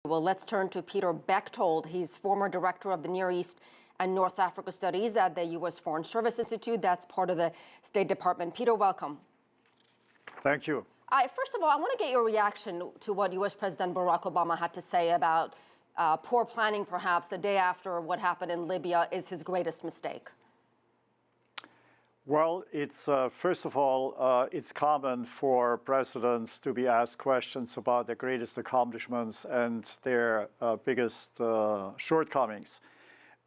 Well, let's turn to Peter Bechtold. He's former director of the Near East and North Africa Studies at the U.S. Foreign Service Institute. That's part of the State Department. Peter, welcome. Thank you. First of all, I want to get your reaction to what U.S. President Barack Obama had to say about poor planning, perhaps, the day after what happened in Libya is his greatest mistake. Well, it's first of all, it's common for presidents to be asked questions about their greatest accomplishments and their biggest shortcomings.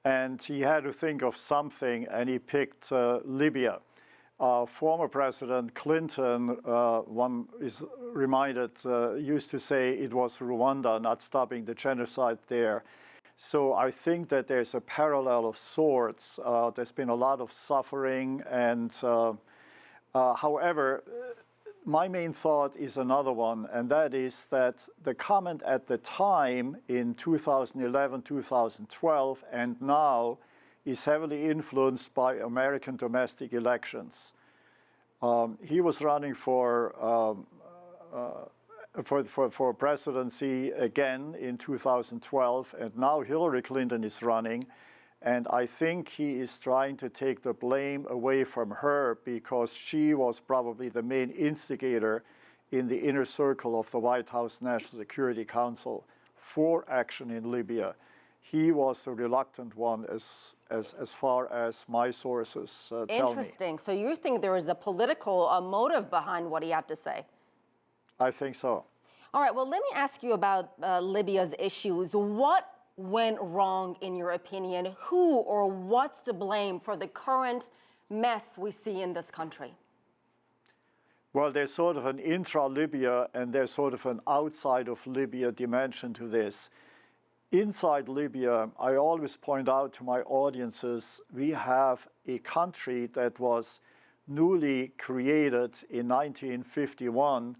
And he had to think of something, and he picked Libya. Former President Clinton, one is reminded, used to say it was Rwanda not stopping the genocide there. So I think that there's a parallel of sorts. There's been a lot of suffering, and however, my main thought is another one, and that is that the comment at the time in 2011, 2012, and now is heavily influenced by American domestic elections. He was running for presidency again in 2012, and now Hillary Clinton is running, and I think he is trying to take the blame away from her because she was probably the main instigator in the inner circle of the White House National Security Council for action in Libya. He was the reluctant one as far as my sources tell me. Interesting. So you think there is a political motive behind what he had to say? I think so. All right, well, let me ask you about Libya's issues. What went wrong, in your opinion? Who or what's to blame for the current mess we see in this country? Well, there's sort of an intra-Libya and there's sort of an outside of Libya dimension to this. Inside Libya, I always point out to my audiences, we have a country that was newly created in 1951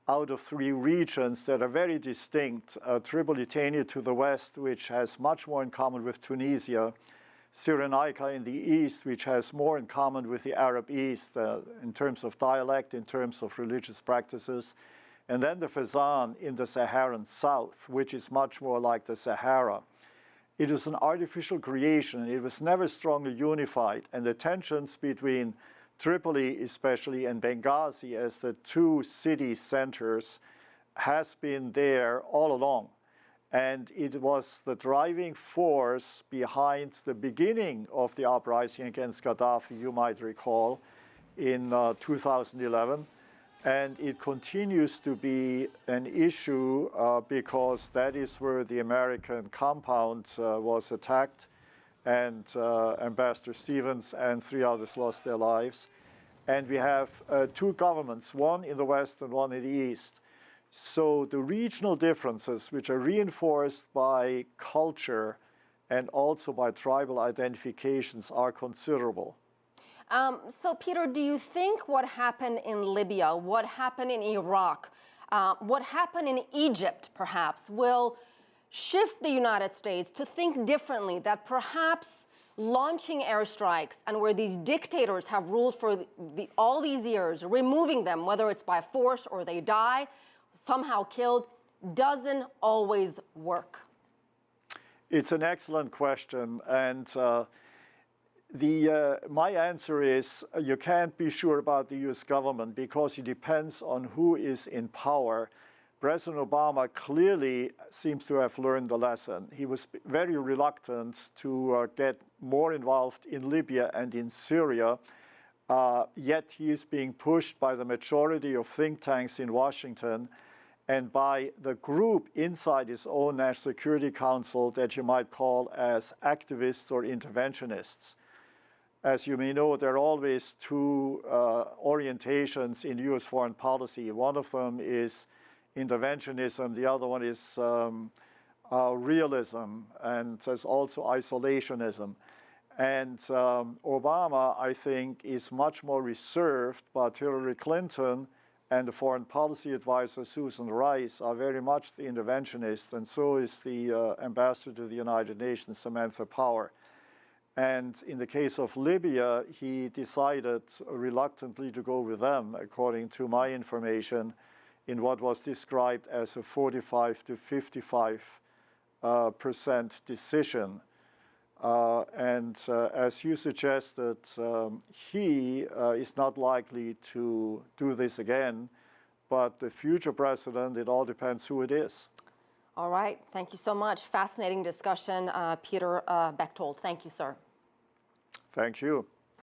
out of three regions that are very distinct. Tripolitania to the west, which has much more in common with Tunisia. Cyrenaica in the east, which has more in common with the Arab East in terms of dialect, in terms of religious practices. And then the Fezzan in the Saharan south, which is much more like the Sahara. It is an artificial creation. It was never strongly unified. And the tensions between Tripoli especially and Benghazi as the two city centers has been there all along. And it was the driving force behind the beginning of the uprising against Gaddafi, you might recall, in 2011. And it continues to be an issue because that is where the American compound was attacked, and Ambassador Stevens and three others lost their lives. And we have two governments, one in the west and one in the east. So the regional differences, which are reinforced by culture and also by tribal identifications, are considerable. So, Peter, do you think what happened in Libya, what happened in Iraq, what happened in Egypt, perhaps, will shift the United States to think differently, that perhaps launching airstrikes and where these dictators have ruled for all these years, removing them, whether it's by force or they die, somehow killed, doesn't always work? It's an excellent question, and my answer is you can't be sure about the U.S. government because it depends on who is in power. President Obama clearly seems to have learned the lesson. He was very reluctant to get more involved in Libya and in Syria, yet he is being pushed by the majority of think tanks in Washington and by the group inside his own National Security Council that you might call as activists or interventionists. As you may know, there are always two orientations in U.S. foreign policy. One of them is interventionism, the other one is realism, and there's also isolationism. And Obama, I think, is much more reserved, but Hillary Clinton and the foreign policy advisor Susan Rice are very much the interventionist, and so is the ambassador to the United Nations, Samantha Power. And in the case of Libya, he decided reluctantly to go with them, according to my information, in what was described as a 45 to 55 percent decision. As you suggested, he is not likely to do this again, but the future president, it all depends who it is. All right. Thank you so much. Fascinating discussion, Peter Bechtold. Thank you, sir. Thank you.